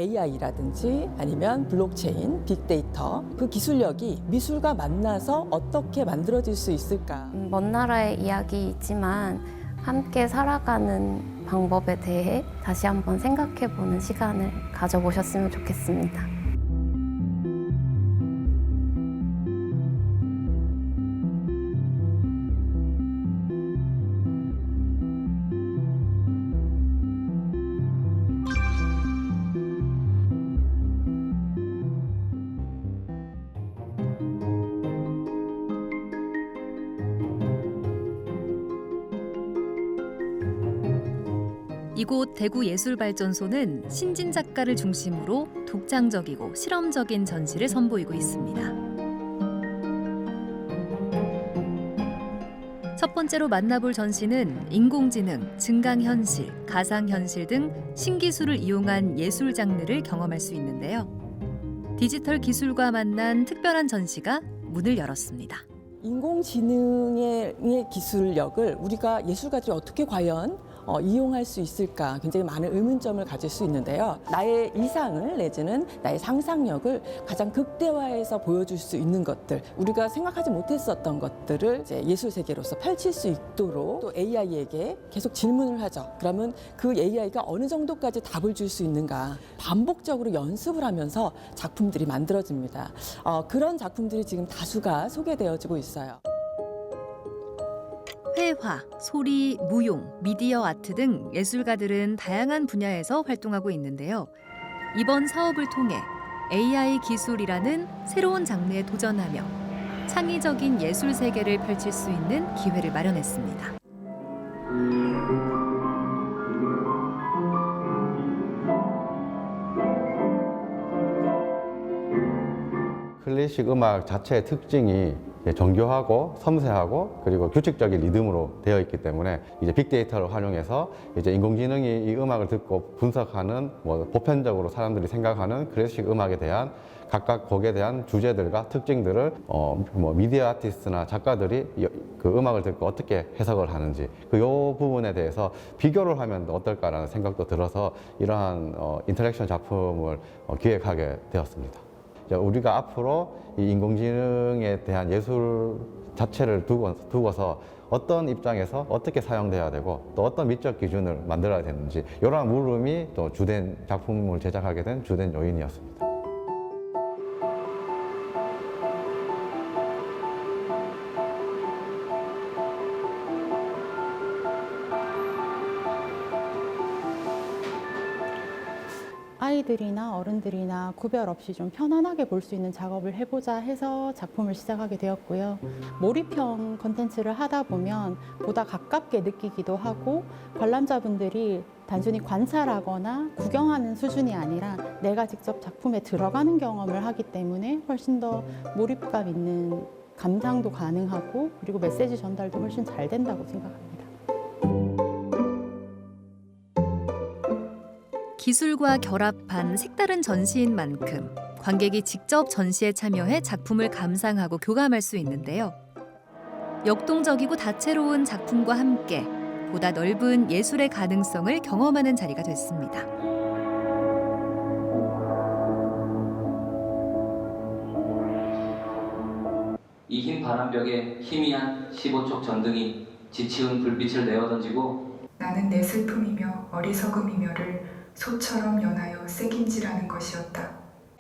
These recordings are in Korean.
AI라든지 아니면 블록체인, 빅데이터 그 기술력이 미술과 만나서 어떻게 만들어질 수 있을까? 먼 나라의 이야기이지만 함께 살아가는 방법에 대해 다시 한번 생각해보는 시간을 가져보셨으면 좋겠습니다. 이곳 대구예술발전소는 신진 작가를 중심으로 독창적이고 실험적인 전시를 선보이고 있습니다. 첫 번째로 만나볼 전시는 인공지능, 증강현실, 가상현실 등 신기술을 이용한 예술 장르를 경험할 수 있는데요. 디지털 기술과 만난 특별한 전시가 문을 열었습니다. 인공지능의 기술력을 우리가 예술가들이 어떻게 과연 이용할 수 있을까 굉장히 많은 의문점을 가질 수 있는데요. 나의 이상을 내지는 나의 상상력을 가장 극대화해서 보여줄 수 있는 것들, 우리가 생각하지 못했었던 것들을 이제 예술 세계로서 펼칠 수 있도록 또 AI에게 계속 질문을 하죠. 그러면 그 AI가 어느 정도까지 답을 줄 수 있는가 반복적으로 연습을 하면서 작품들이 만들어집니다. 그런 작품들이 지금 다수가 소개되어지고 있어요. 회화, 소리, 무용, 미디어 아트 등 예술가들은 다양한 분야에서 활동하고 있는데요. 이번 사업을 통해 AI 기술이라는 새로운 장르에 도전하며 창의적인 예술 세계를 펼칠 수 있는 기회를 마련했습니다. 클래식 음악 자체의 특징이 정교하고 섬세하고 그리고 규칙적인 리듬으로 되어 있기 때문에 이제 빅데이터를 활용해서 이제 인공지능이 이 음악을 듣고 분석하는 보편적으로 사람들이 생각하는 클래식 음악에 대한 각각 곡에 대한 주제들과 특징들을 미디어 아티스트나 작가들이 그 음악을 듣고 어떻게 해석을 하는지 요 부분에 대해서 비교를 하면 어떨까라는 생각도 들어서 이러한 인터랙션 작품을 기획하게 되었습니다. 우리가 앞으로 이 인공지능에 대한 예술 자체를 두고서 어떤 입장에서 어떻게 사용돼야 되고 또 어떤 미적 기준을 만들어야 되는지 이러한 물음이 또 주된 작품을 제작하게 된 주된 요인이었습니다. 아이들이나 어른들이나 구별 없이 좀 편안하게 볼 수 있는 작업을 해보자 해서 작품을 시작하게 되었고요. 몰입형 콘텐츠를 하다 보면 보다 가깝게 느끼기도 하고 관람자분들이 단순히 관찰하거나 구경하는 수준이 아니라 내가 직접 작품에 들어가는 경험을 하기 때문에 훨씬 더 몰입감 있는 감상도 가능하고 그리고 메시지 전달도 훨씬 잘 된다고 생각합니다. 기술과 결합한 색다른 전시인 만큼 관객이 직접 전시에 참여해 작품을 감상하고 교감할 수 있는데요. 역동적이고 다채로운 작품과 함께 보다 넓은 예술의 가능성을 경험하는 자리가 됐습니다. 이 흰 바람벽에 희미한 15촉 전등이 지치운 불빛을 내어던지고 나는 내 슬픔이며 어리석음이며를 소처럼 연하여 새김질하는 것이었다.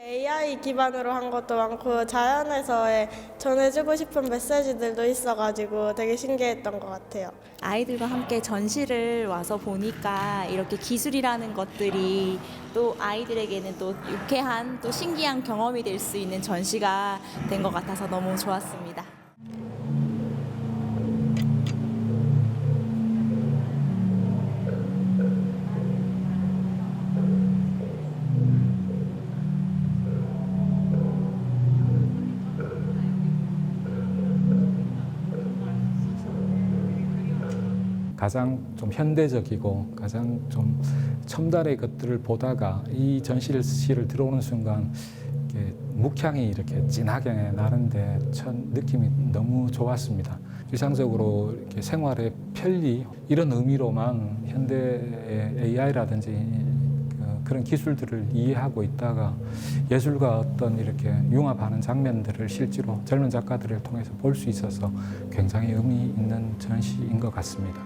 AI 기반으로 한 것도 많고 자연에서의 전해주고 싶은 메시지들도 있어가지고 되게 신기했던 것 같아요. 아이들과 함께 전시를 와서 보니까 이렇게 기술이라는 것들이 또 아이들에게는 또 유쾌한 또 신기한 경험이 될 수 있는 전시가 된 것 같아서 너무 좋았습니다. 가장 좀 현대적이고 가장 좀 첨단의 것들을 보다가 이 전시를 들어오는 순간 묵향이 이렇게 진하게 나는데 첫 느낌이 너무 좋았습니다. 일상적으로 이렇게 생활의 편리 이런 의미로만 현대의 AI라든지 그런 기술들을 이해하고 있다가 예술과 어떤 이렇게 융합하는 장면들을 실제로 젊은 작가들을 통해서 볼 수 있어서 굉장히 의미 있는 전시인 것 같습니다.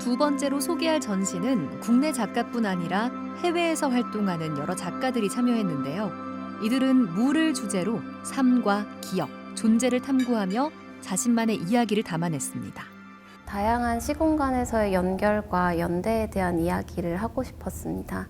두 번째로 소개할 전시는 국내 작가뿐 아니라 해외에서 활동하는 여러 작가들이 참여했는데요. 이들은 물을 주제로 삶과 기억, 존재를 탐구하며 자신만의 이야기를 담아냈습니다. 다양한 시공간에서의 연결과 연대에 대한 이야기를 하고 싶었습니다.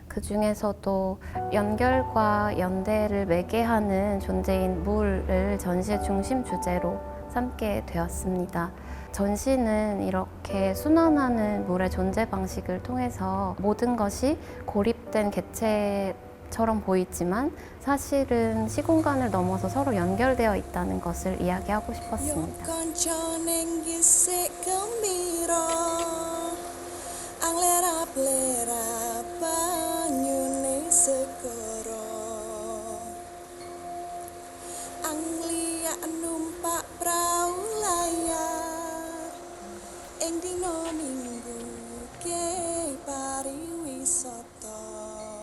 그 중에서도 연결과 연대를 매개하는 존재인 물을 전시의 중심 주제로 삼게 되었습니다. 전시는 이렇게 순환하는 물의 존재 방식을 통해서 모든 것이 고립된 객체처럼 보이지만 사실은 시공간을 넘어서 서로 연결되어 있다는 것을 이야기하고 싶었습니다.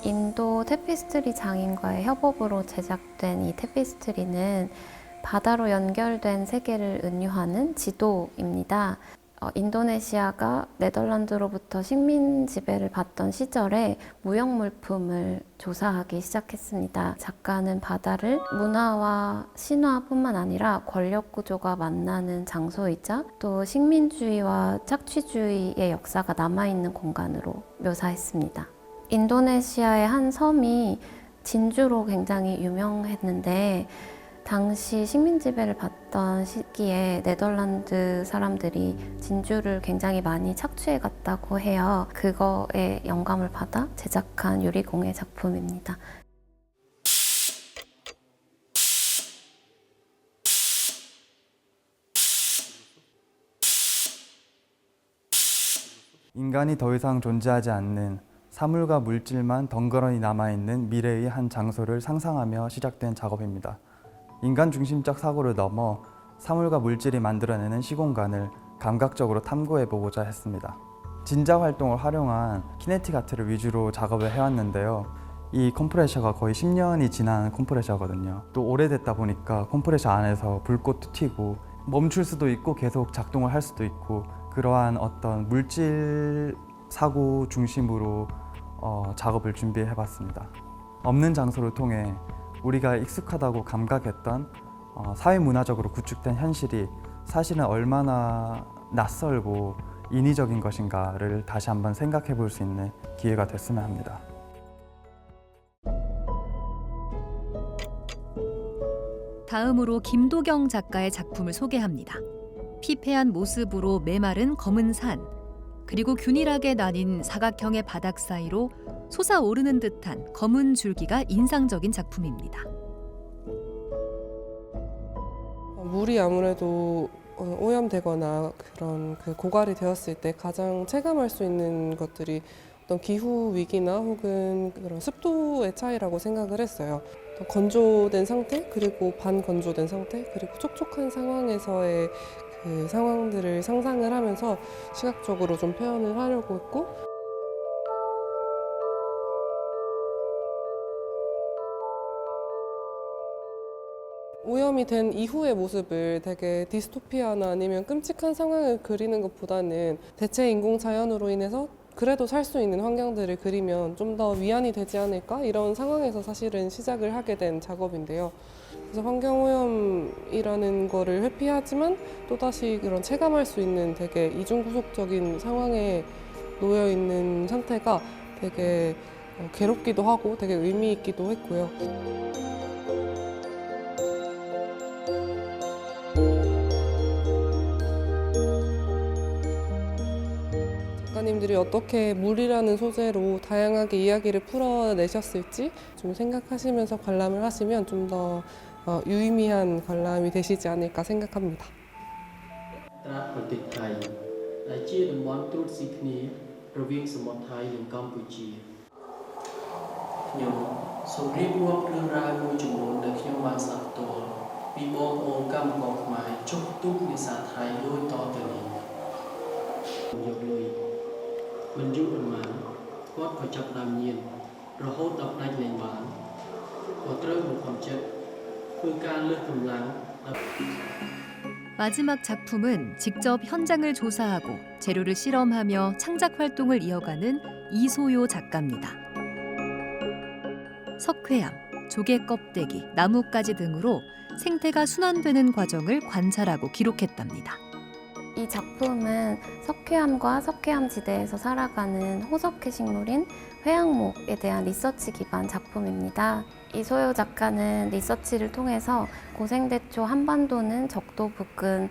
인도 테피스트리 장인과의 협업으로 제작된 이 테피스트리는 바다로 연결된 세계를 은유하는 지도입니다. 인도네시아가 네덜란드로부터 식민 지배를 받던 시절에 무역물품을 조사하기 시작했습니다. 작가는 바다를 문화와 신화뿐만 아니라 권력 구조가 만나는 장소이자 또 식민주의와 착취주의의 역사가 남아있는 공간으로 묘사했습니다. 인도네시아의 한 섬이 진주로 굉장히 유명했는데 당시 식민 지배를 받던 시기에 네덜란드 사람들이 진주를 굉장히 많이 착취해 갔다고 해요. 그거에 영감을 받아 제작한 유리공예 작품입니다. 인간이 더 이상 존재하지 않는 사물과 물질만 덩그러니 남아있는 미래의 한 장소를 상상하며 시작된 작업입니다. 인간 중심적 사고를 넘어 사물과 물질이 만들어내는 시공간을 감각적으로 탐구해보고자 했습니다. 진자 활동을 활용한 키네틱 아트를 위주로 작업을 해왔는데요. 이 컴프레셔가 거의 10년이 지난 컴프레셔거든요. 또 오래됐다 보니까 컴프레셔 안에서 불꽃도 튀고 멈출 수도 있고 계속 작동을 할 수도 있고 그러한 어떤 물질 사고 중심으로 작업을 준비해봤습니다. 없는 장소를 통해 우리가 익숙하다고 감각했던 사회문화적으로 구축된 현실이 사실은 얼마나 낯설고 인위적인 것인가를 다시 한번 생각해 볼 수 있는 기회가 됐으면 합니다. 다음으로 김도경 작가의 작품을 소개합니다. 피폐한 모습으로 메마른 검은 산, 그리고 균일하게 나뉜 사각형의 바닥 사이로 솟아오르는 듯한 검은 줄기가 인상적인 작품입니다. 물이 아무래도 오염되거나 그런 고갈이 되었을 때 가장 체감할 수 있는 것들이 어떤 기후 위기나 혹은 그런 습도의 차이라고 생각을 했어요. 건조된 상태, 그리고 반건조된 상태, 그리고 촉촉한 상황에서의 그 상황들을 상상을 하면서 시각적으로 좀 표현을 하려고 했고, 오염이 된 이후의 모습을 되게 디스토피아나 아니면 끔찍한 상황을 그리는 것보다는 대체 인공 자연으로 인해서 그래도 살 수 있는 환경들을 그리면 좀 더 위안이 되지 않을까? 이런 상황에서 사실은 시작을 하게 된 작업인데요. 그래서 환경오염이라는 거를 회피하지만 또다시 그런 체감할 수 있는 되게 이중구속적인 상황에 놓여 있는 상태가 되게 괴롭기도 하고 되게 의미 있기도 했고요. 작가님들이 어떻게 물이라는 소재로 다양하게 이야기를 풀어내셨을지 좀 생각하시면서 관람을 하시면 좀 더 유의미한 관람이 되시지 않을까 생각합니다. គាត់ក៏ចាប់ផ្ដើមញៀនរហូតដល់ផ្ដាច់លែងបានគាត់ត្រូវបង្ខំចិត្តធ្វើការលើសកម្លាំង 마지막 작품은 직접 현장을 조사하고 재료를 실험하며 창작 활동을 이어가는 이소요 작가입니다. 석회암, 조개 껍데기, 나뭇가지 등으로 생태가 순환되는 과정을 관찰하고 기록했답니다. 이 작품은 석회암과 석회암 지대에서 살아가는 호석회 식물인 회양목에 대한 리서치 기반 작품입니다. 이소요 작가는 리서치를 통해서 고생대초 한반도는 적도 부근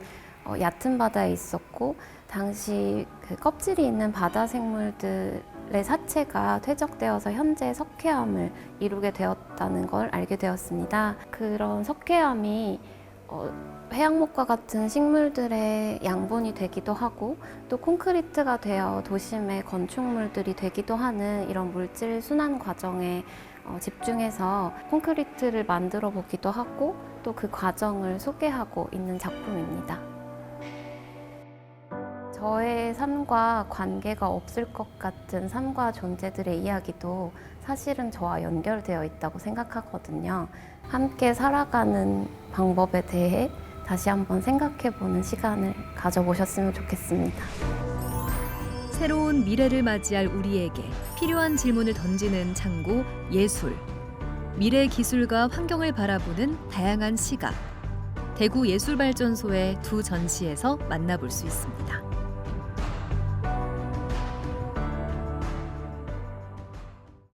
얕은 바다에 있었고 당시 그 껍질이 있는 바다 생물들의 사체가 퇴적되어서 현재 석회암을 이루게 되었다는 걸 알게 되었습니다. 그런 석회암이 회양목과 같은 식물들의 양분이 되기도 하고 또 콘크리트가 되어 도심의 건축물들이 되기도 하는 이런 물질 순환 과정에 집중해서 콘크리트를 만들어 보기도 하고 또 그 과정을 소개하고 있는 작품입니다. 저의 삶과 관계가 없을 것 같은 삶과 존재들의 이야기도 사실은 저와 연결되어 있다고 생각하거든요. 함께 살아가는 방법에 대해 다시 한번 생각해보는 시간을 가져보셨으면 좋겠습니다. 새로운 미래를 맞이할 우리에게 필요한 질문을 던지는 창고 예술. 미래 기술과 환경을 바라보는 다양한 시각. 대구 예술발전소의 두 전시에서 만나볼 수 있습니다.